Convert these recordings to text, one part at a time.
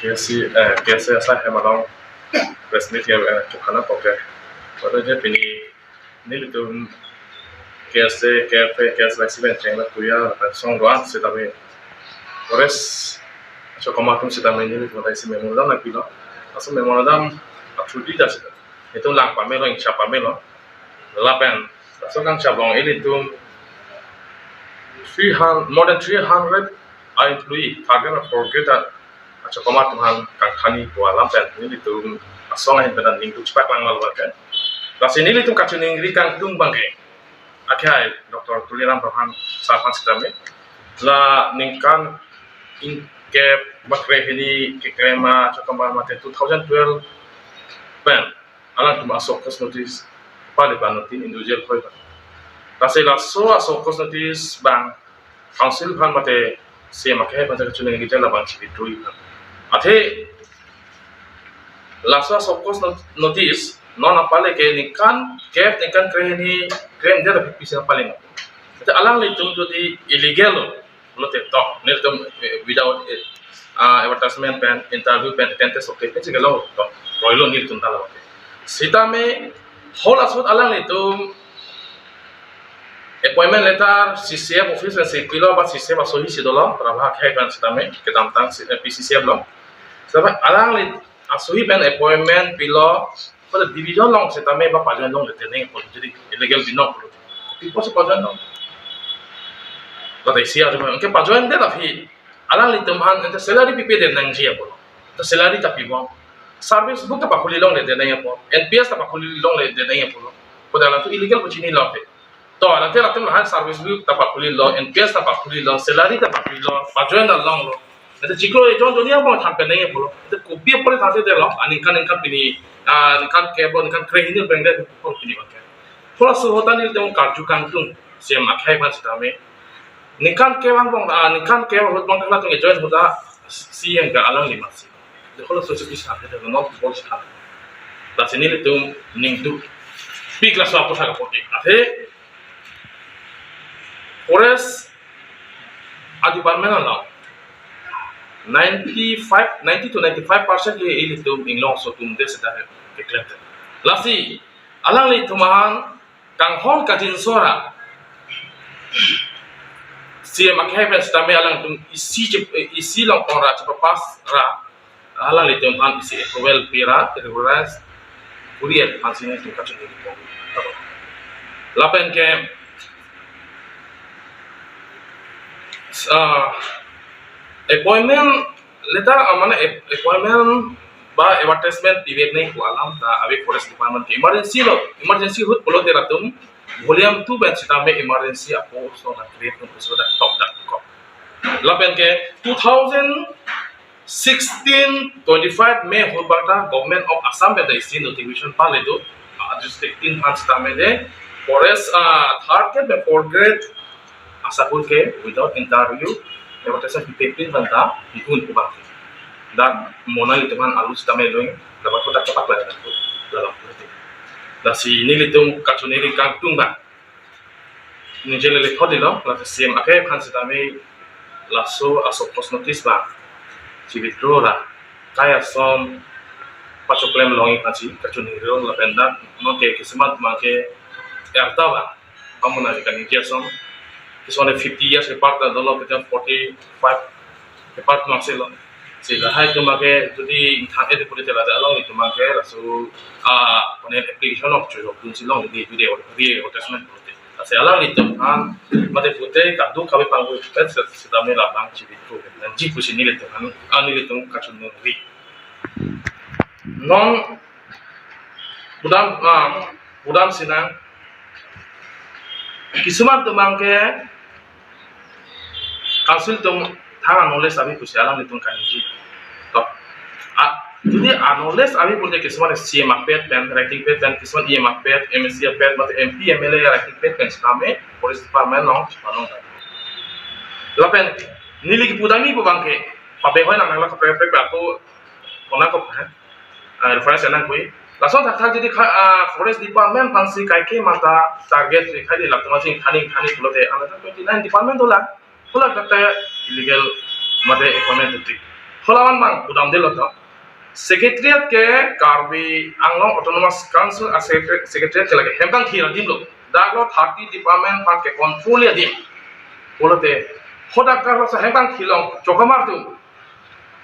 KSC asa hemalong resmi ke tukana poke pada je pini nil itu KSC KS vaccine chengla tuya song doan setabe ores aso komatum setabe nil itu isi memorandum na pilo aso memorandum atudi das itu lang pamelo ing chapamelo lapen aso kang chablong ini itu more than 300 employee target forget acho komatum han kangkhani ko lapen ini itu asong hin bedan ning tu cepat lang malwa kan tas ini itu kacuning ri kang tung bangke akhai Dr. Tuliram Rohan sapan sedame la ningkan inke bakre hini ke krema chokambar mate 2012 ban ala tu masuk kos notice pada banotin individual koi ba tasai la so asok kos notice bang council ban mate se makai ban kacuning ri jala bang chipi trui athe lasa sokos notice non apale ke nikan cap nikan kreni krem dia tapi bisa paling itu alang litung jadi illegal lo tetok niltum without advertisement pen interview pen tentes oke pen segala to roilo niltum tala oke sita me hol asut alang litung appointment letter CCF office se kilo ba CCF asohi sidola prabha khai kan sita me ke tamtang PCCF lo sebab alang litung asuhi pen appointment pilo pada division long setame ba pajan long lete nei pol jadi illegal binok polo pipo se pajan long pada isia jema ke pajan de la fi ala li temhan ente salary pipe de nang jia polo to salary ta pibo service book ta pakuli long lete nei polo NPS ta pakuli long lete nei polo pada la to illegal puchini long pe to ala te latem ha service book ta pakuli long NPS ta pakuli long salary ta pakuli long pajan da long lo itu jiklo itu dunia mau sampai nanya puluh itu kopi apa boleh tadi deh loh anikan pini anikan kebo anikan keren ini benda pun pini pakai kalau sehotan itu mau karju kantung siapa makai pas kami nikan kewan bang nikan kewan hot bang kalau tuh join hoda si yang gak alang lima sih kalau sesuatu bisa ada non boleh sih lah sini itu ning tu pi kelas apa sahaja putih ate Forest adi parmenan lah 90 to 95% ye ili tu inglong so tum des da declare lasi alang li tumahan kang hon ka jin sora si makai ben stame alang tum isi long ora cha pas ra alang li tumahan isi well pira regularize kurier pansine tu ka chini ko lapen ke appointment letter mana appointment ba advertisement pivek nahi ko alam ta abe forest department ke emergency hut polo de ratum volume 2 ben sitame emergency apo so na create no so da top da ko lapen ke 2016 25 May holbarta government of Assam be the notification pale do district 3 han sitame de forest third ke be fourth grade asapul ke without interview advertisement pipin banta ikun ko bang dan monal itu kan alus tame loing dapat ko tak pakai dalam politik da si ni litung kacuneri kangtung ba ni jele le khodi lo la sim ake khan sitame laso aso post notice ba si withdraw la kaya som pacho claim longi kachi kacuneri lo la benda no ke kismat ma ke yarta ba amuna kan ni jason this one 50 years apart the law between 45 apart masilo sila hai to mage jodi thane de puri tela along itu mage rasu one application of choice of silong di video attachment prote ase along itu kan mate pute kadu kabe pangu pet sidame la bang chi itu dan ji pusi ni leto kan ani leto kachun no ri non budam sinang কিছুমান তোমাকে council tum thang knowledge abi kusi alam nitung kanji to যদি knowledge abi purte কিছুমান CM pet pen writing pet pen কিছুমান EM pet MSc pet mate MP MLA writing pet pen kame forest department long panong lapen nili ki pudami po bangke pape hoy nang la ka pre ba ko kona ko reference nang koi langsung tak jadi forest department pansi kaike mata target rekhali lakto masing khani pulote ana 29 department dola pula kata illegal mate appointment tu holawan bang udam delo to secretariat ke karbi anglong autonomous council a secretariat ke lage hemkang khira dimlo daglo 30 department pan ke control ya dim bolote hodak karlo sa hemkang khilong chokamar tu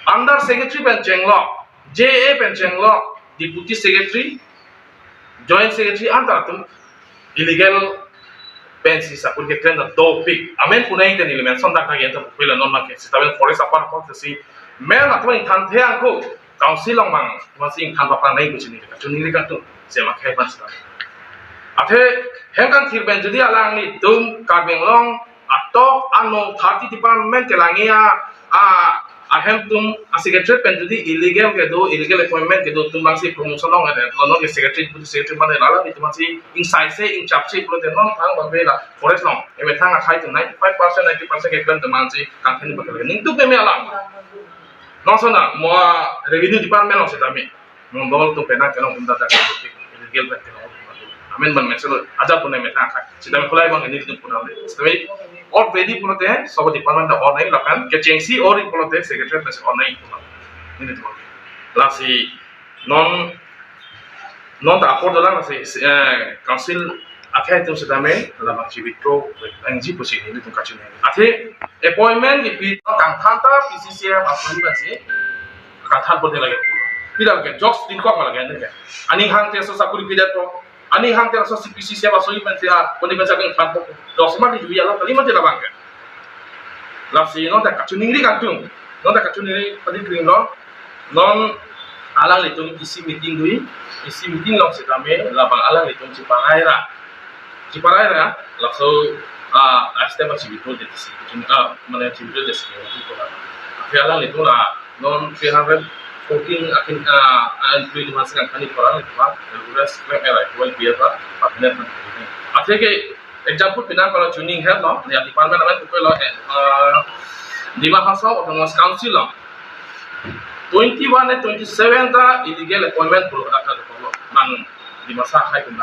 under secretary pen chenglo JA pen chenglo deputy secretary joint secretary anta tum illegal pensi sapun ke trend do pick amen punai ten element son dak yak to pila non market sitaben forest apart pot si mel atwa in than theang ko council long mang masing than pa nai kuchini ka chuni ri ka tu se ma khai pas athe hengkang thir ben jodi alang ni tum karbeng long atok ano 30 department ke langia ahem tum secretary pen jodi illegal ke do illegal appointment ke do tum bang si promotion long ade non ke secretary mane lala ni tum si inside se in chap si pro de non thang bang be la forest long e me thang a khai tum 95% 90% ke kan tum si kan thani bakal ning tu be me alang non sona mo revenue department long se tami non dol tum pena ke long tum da illegal pen ke amen ban mesel aja pun me thang khai sidam khulai bang ni tum puna le sidam और वेदी पुनते हैं सब डिपार्टमेंट और नहीं लपन के चेंगसी और पुनते सेक्रेटरी में और नहीं पुनते नहीं तो लासी नॉन ता अफोर्ड ला लासी काउंसिल आथे तुम सदा में लबा चिबिट्रो एंजी पुसी नहीं तुम काची नहीं आथे अपॉइंटमेंट की पी कांथांता पीसीसीएम अपनी बसे कांथान बोलते लगे पिला के जॉक्स दिन को लगे नहीं अनि हांग ते सो साकुरी पिदा तो ani hang tera so CPC siapa so iban sia poni baca kan fan ko do sama di juya la kali mate la bang la si no ta kacuning ri kantung no ta kacuning padi kring lo non alang litung isi meeting lo setame la bang alang litung ciparaira la so asta ba cibito de si mana cibito de si ko la alang litung la non 314 akin employee di masa kan korang itu pak regulas claim era well biar pak partner athe ke example pinang kalau tuning head lo ya department amen ko lo di bahasa autonomous council lo 21 and 27 ta illegal appointment pro ada ko mang di masa hai kun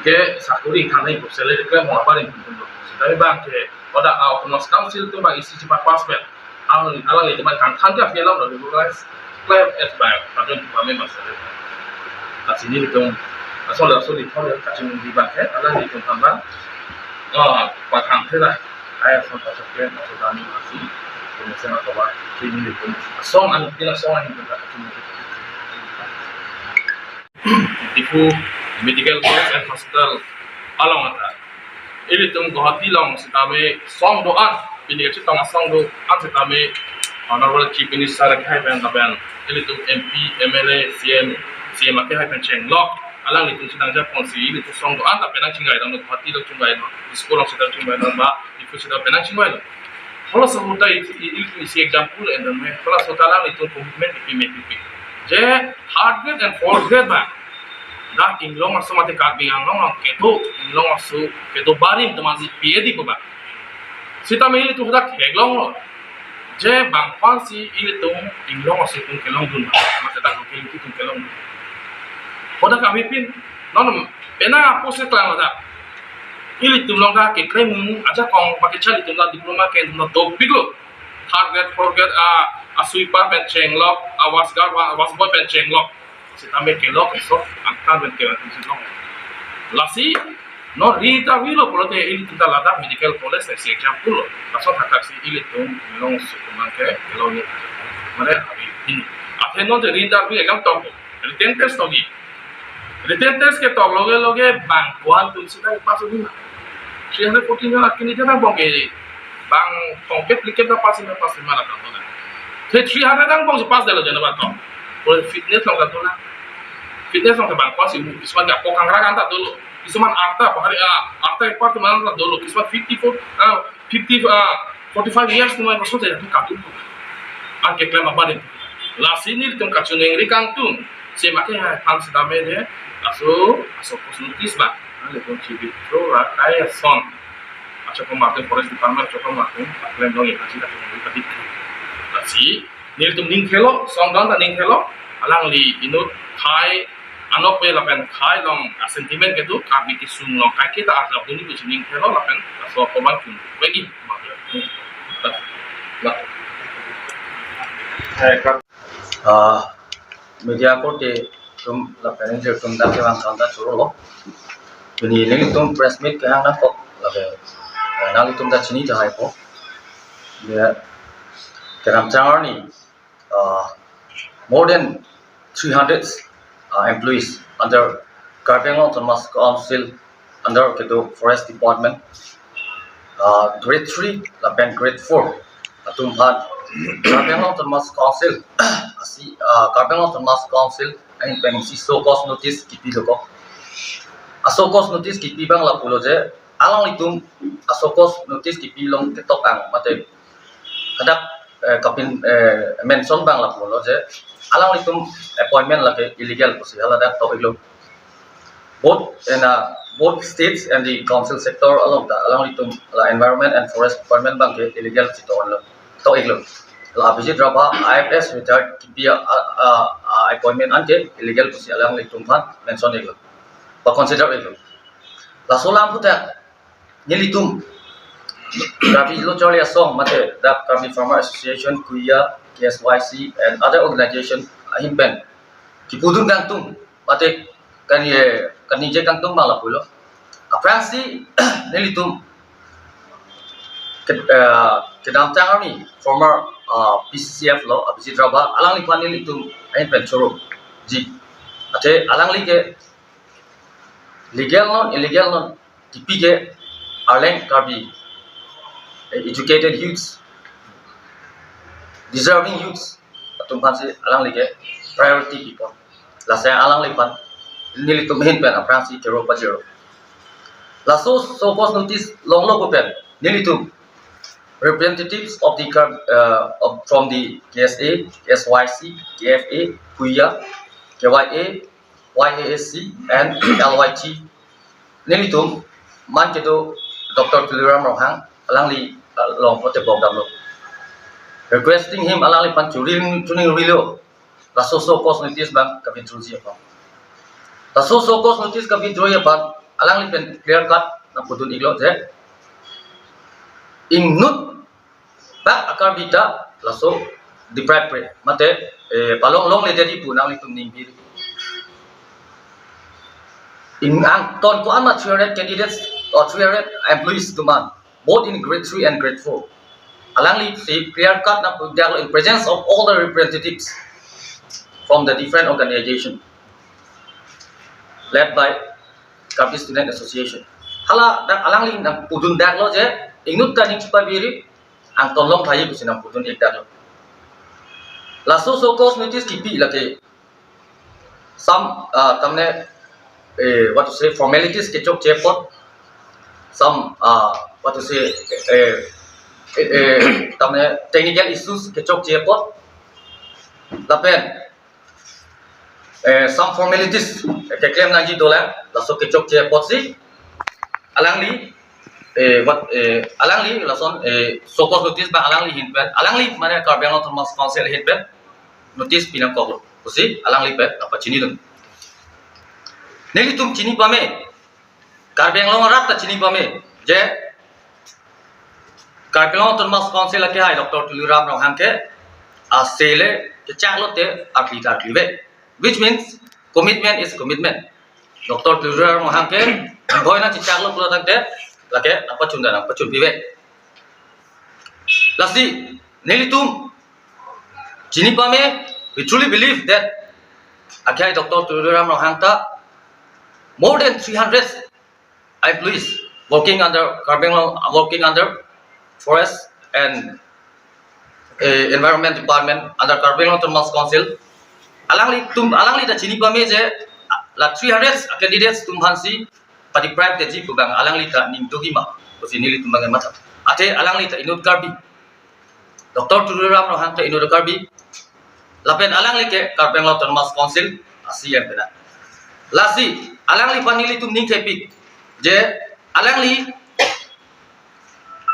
ke sakuri kanai ko salary claim mo apa ni pun tapi bang ke oda autonomous council tu bang isi cepat passport alang itu kan kantia film lo regulas claim as by patron kami masalah sini itu asal di thor kacung di bangke alang itu tambah patang tera ayat sampai sekian atau dani masih kemudian atau apa ini itu song anu kita song itu kacung tipu medical college and hospital alang ada ini tuh Guwahati long setame song doan ini kecil tengah song do setame Honorable Chief Minister kai pen taben ini tuh MP MLA CM kai pen cheng lock alang itu sedang ja ponsi ini tuh song doan tapi nang cinggai dong Guwahati lo cinggai no sekolah sedang cinggai no ba itu sedang penang cinggai no kalau semudah itu isi example and then kalau sotalang itu commitment itu je hard grade and fourth grade ba dah inglong asu mate karbi anglong keto inglong asu keto barim tamazi PhD ko ba sita me ili tu hodak heglong lo je bang fansi ili tu inglong asu kun kelong dun ba mate ta ko ili tu kelong hodak kami pin non pena pose klang ada ili tu long ka ke krem aja kong pakai cali tu la diploma ke no to biglo third grade fourth grade asui pa pen chenglok awas gar awas boy pen chenglok sitame kelok eso angka ben kelok silong lasi no rita wilo polote ili kita lada medical college se example aso taksi ili tu long sukumake kelong ni mare abi ini atheno de rita wi egam top written test hogi written test ke to loge bang kwal tu sita pasu di 314 John akini jana bonge bang tongke pliket da pasin mala ta to te 300 dang bong pas dalo jana ba to fitness long ka to na fitness long bang kuasi kisman ga pokang rakan ta dulu kisman arta bahari arta part man ta dulu kisman 45 years tu mai maksud ya ka tu an ke klema bani la sini tum ka chuneng ri kang tum se make ha pan sidame de aso posnutis ba ale kon chibi pro ra kaya son acha ko martin forest department choko martin klem dong ya sida ko patik la si nil tum ning khelo song dong ta ning khelo alang li inut khai anok pe lapen khai long sentiment ke tu kabi ki sung long kai kita asap duni ku ning khelo lapen aso ko bang kun bagi media ko te tum la planning je tum da ke wang kan da churo lo bini ling tum press meet ke hang na ko la ke na tum da chini ta hai ko ya keram chang ni more than 300 employees under Karpeng Autonomous Council under Kedo Forest Department grade 3 la pen grade 4 atum phan Karpeng Autonomous Council asi Karpeng Autonomous Council ain pen si so cost notice kipi loko aso cost notice kipi bang la pulo je alang litum aso cost notice kipi long ketok ang mate kadak kapin mention bang la pulo je alang litum appointment la ke illegal pusi hala dak to iglo both states and the council sector along litum la environment and forest department bang ke illegal sito on lo to iglo la abhijit raba IFS retired kipi appointment ante illegal pusi alang litum phan mention iglo pa consider iglo la solam puta nilitum Krabi Locholia Song Mate, that Krabi Farmer Association, Kuya, KSYC, and other organizations, Ahimben. Kipudun Gantung, Mate, Kanije Gantung Malapulo. A Franci, Nelitum, Kedam Tangani, former PCCF law, Abisidraba, Alang Lipanilitum, Ahimben Choro, G. Ate Alang Lige, legal non, illegal non, Tipige, Arlen Krabi. Educated youths, deserving youths, tumpan si alang like priority people. La saya alang lipan, nili tumhin pen aprang si kero pajero. La so cost notice long logo pen nili tum representatives of the from the KSA, SYC, KFA, Kuya, KYA, YASC, and LYT. Nili tum man kedo Dr. Tuliram Rohang alang li long pote bog damlo requesting him alang li pan tuning rilo la so cost notice bang kapin truji apa la so cost notice kapin truji apa alang li pen clear cut na putun iglo je ingnut ba akar bita la so deprive pre mate palong long le dedi punang li tum ningbi in ang ton ko ama 300 candidates or 300 employees demand both in grade 3 and grade 4. Alangli see clear cut in presence of all the representatives from the different organizations led by Karpi Student Association. Hala dak alangli nang pudun dak lo je ingut ta ning chupa biri ang tolong thayi kusinang pudun ek dak lo. La so cost notice kipi lake some tamne what to say formalities ke chok chepot some what to say tamne technical issues ke chok chepot lapen some formalities ke claim nang ji dola la so ke chok chepot si alangli alangli la son so cost notice ba alangli hinpen alangli mane Karpeng Autonomous Council hinpen notice pinang ko kusi alangli pe apa chini dun neli tum chini pame Karpeng long rat ta chini pame je Karpeng Autonomous Council ke hai Dr. Tuliram Rohang ke asele ke chaklote akli ve which means commitment is commitment Dr. Tuliram Rohang ke boina chi chaklo pulo tangte lake apa chun pive lasi nelitum chini pame we truly believe that akhai Dr. Tuliram Rohang ta more than 300 employees working under Forest and Environment Department under Karpeng Autonomous Council. Alangli da chini pame je la 300 candidates tumhansi pati private ji kubang alangli ta ning dohima usi nili tumbang mata ate alangli ta inut karbi Dr. Tuliram Rohang ta inut karbi lapen alangli ke Karpeng Autonomous Council asian pena lasi alangli panili tum ning tepik je alangli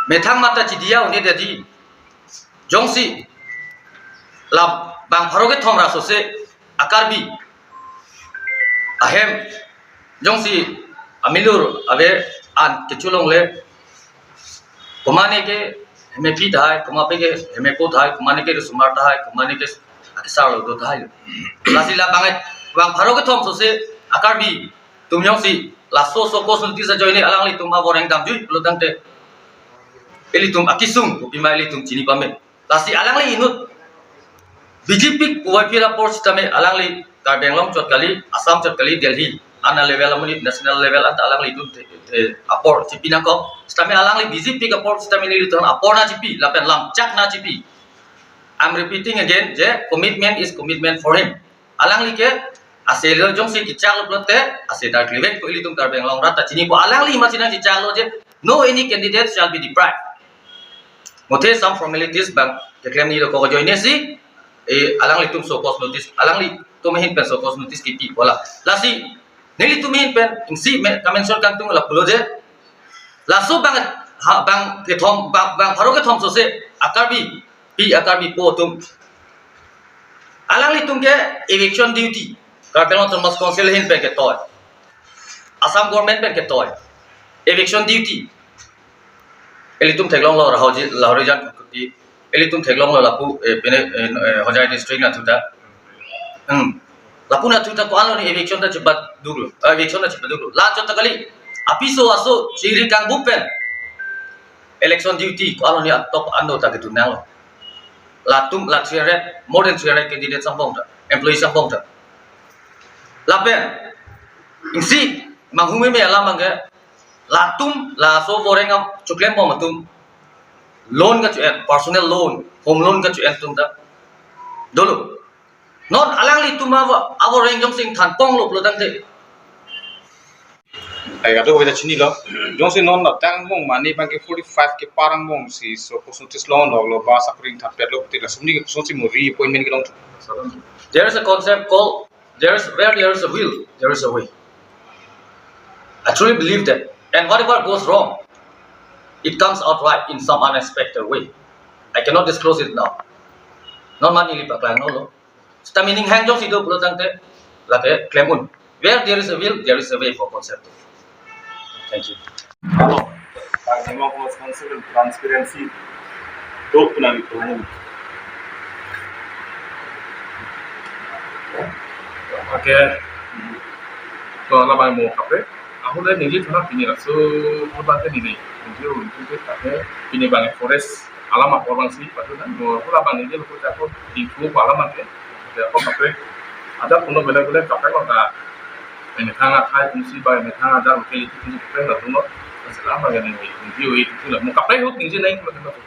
methang mata chidia une dedi jongsi la bang pharoge thomra sose akarbi ahem jongsi amilur abe an kechulong le komane ke heme pi thai kuma pe ke heme ko thai kuma ne ke sumar thai kuma ne ke akisar lo do thai lasi la bangai bang pharo ke thom so se akar bi tum yong si la so ko sun ti sa join alang li tum ma boreng dam ju lo dang te eli tum akisung ko pi mai li tum chini pa me lasi alang li inut BJP kuwai pira por system alang li ka benglong chot kali Assam chot kali Delhi ana level amuni national level anta alang li dum apor chipi na ko system alang li BJP ka por system ni ton apor na chipi lapen lam chak na chipi. I'm repeating again je commitment is commitment for him alang li ke aselo jong si kichang lo plote ase dar klivet ko ili tum ka benglong rata chini ko alang li ma china kichang lo je no any candidate shall be deprived mothe some formalities bang declare ni ko join si alang li tum so cause notice alang li tum hin pen so cause notice ki bola lasi neli tum hin pen si me convention kan tung la pulo je laso bang bang ke thom bang pharo ke thom so se akarbi po tum alang li tum ke eviction duty Karbelon Thomas Council hin pen ke toy Assam government pen ke toy eviction duty eli tum theklong lo rahoji lahorijan kuti eli tum theklong lo lapu pene hojai district na thuta lapu na thuta ko alo ni eviction ta chibat duglo eviction na chibat duglo la chota kali apiso aso chiri kang bupen election duty ko alo ni top ando ta gitu nang la tum la chere more than chere candidate sambong ta employee sambong ta la pen ingsi manghumi me ala mangge la tum la so borengam chuklem bo matum loan ka chuan personal loan home loan ka chuan tum da dolo not alang li tuma avo reng jong sing than pong lo dang te ai ado hoida chini lo jong se non na tang mong mani bang ke 45 ke parang mong si so ko sotis lo lo ba sakring tha pet lo ti la sumni so chi mo re appointment ke long there is a concept called there is a will there is a way I truly believe that and whatever goes wrong it comes out right in some unexpected way I cannot disclose it now non man ili paklang no lo stamining hang jong si do pulo tang te la ke claim un where there is a will there is a way for concept thank you Kalau Panglima Post Council transparency itu punami tuhannya. Oke, kalau lama mau kape, aku dah niji thora pini lah, so berbanding ini, niji untuk kape pini banget forest alam apa orang sih, patut kan, mau aku lama niji lupa aku info alam apa, aku kape ada puno bela-bela kape kau tak, ini tangga kai fungsi bayi, ini tangga ada lokasi itu fungsi kape lah, tuno, selama yang ini, niji itu lah, mau kape itu niji naik, kalau kita tuh